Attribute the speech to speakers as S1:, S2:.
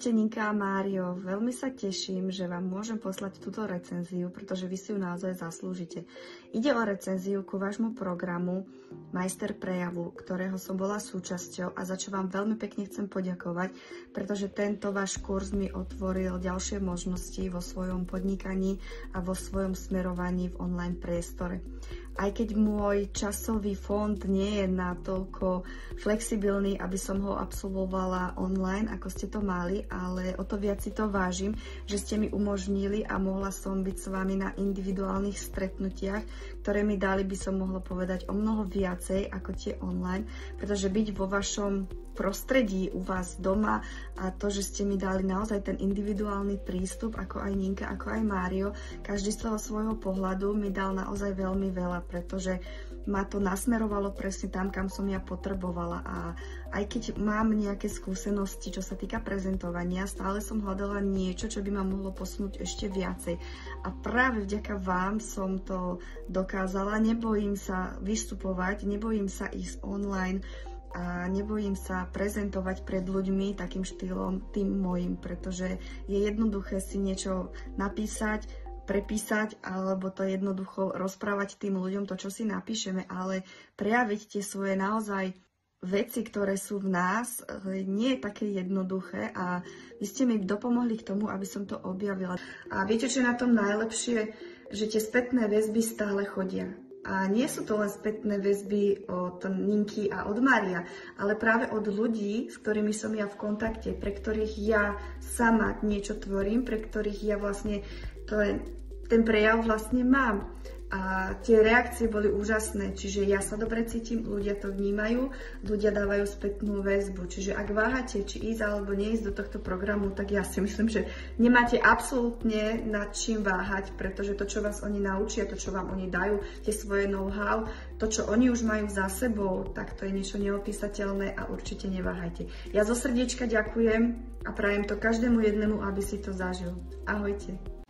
S1: Ahojte Ninka a Mário, veľmi sa teším, že vám môžem poslať túto recenziu, pretože vy si ju naozaj zaslúžite. Ide o recenziu ku vášmu programu Majster prejavu, ktorého som bola súčasťou a za čo vám veľmi pekne chcem poďakovať, pretože tento váš kurz mi otvoril ďalšie možnosti vo svojom podnikaní a vo svojom smerovaní v online priestore. Aj keď môj časový fond nie je natoľko flexibilný, aby som ho absolvovala online, ako ste to mali, ale o to viac si to vážim, že ste mi umožnili a mohla som byť s vami na individuálnych stretnutiach, ktoré mi dali, by som mohla povedať, o mnoho viacej ako tie online, pretože byť vo vašom prostredí u vás doma a to, že ste mi dali naozaj ten individuálny prístup, ako aj Ninka, ako aj Mário, každý z toho svojho pohľadu mi dal naozaj veľmi veľa, pretože ma to nasmerovalo presne tam, kam som ja potrebovala. A aj keď mám nejaké skúsenosti, čo sa týka prezentovania, stále som hľadala niečo, čo by ma mohlo posunúť ešte viacej. A práve vďaka vám som to dokázala. Nebojím sa vystupovať, nebojím sa ísť online a nebojím sa prezentovať pred ľuďmi takým štýlom tým mojim, pretože je jednoduché si niečo napísať, prepísať, alebo to jednoducho rozprávať tým ľuďom to, čo si napíšeme, ale prejaviť tie svoje naozaj veci, ktoré sú v nás, nie je také jednoduché a vy ste mi dopomohli k tomu, aby som to objavila. A viete, čo je na tom najlepšie? Že tie spätné väzby stále chodia. A nie sú to len spätné väzby od Ninky a od Mária, ale práve od ľudí, s ktorými som ja v kontakte, pre ktorých ja sama niečo tvorím, pre ktorých ja vlastne ten prejav vlastne mám. A tie reakcie boli úžasné, čiže ja sa dobre cítim, ľudia to vnímajú, ľudia dávajú spätnú väzbu. Čiže ak váhate, či ísť alebo neísť do tohto programu, tak ja si myslím, že nemáte absolútne nad čím váhať, pretože to, čo vás oni naučia, to, čo vám oni dajú, tie svoje know-how, to, čo oni už majú za sebou, tak to je niečo neopísateľné a určite neváhajte. Ja zo srdiečka ďakujem a prajem to každému jednému, aby si to zažil. Ahojte.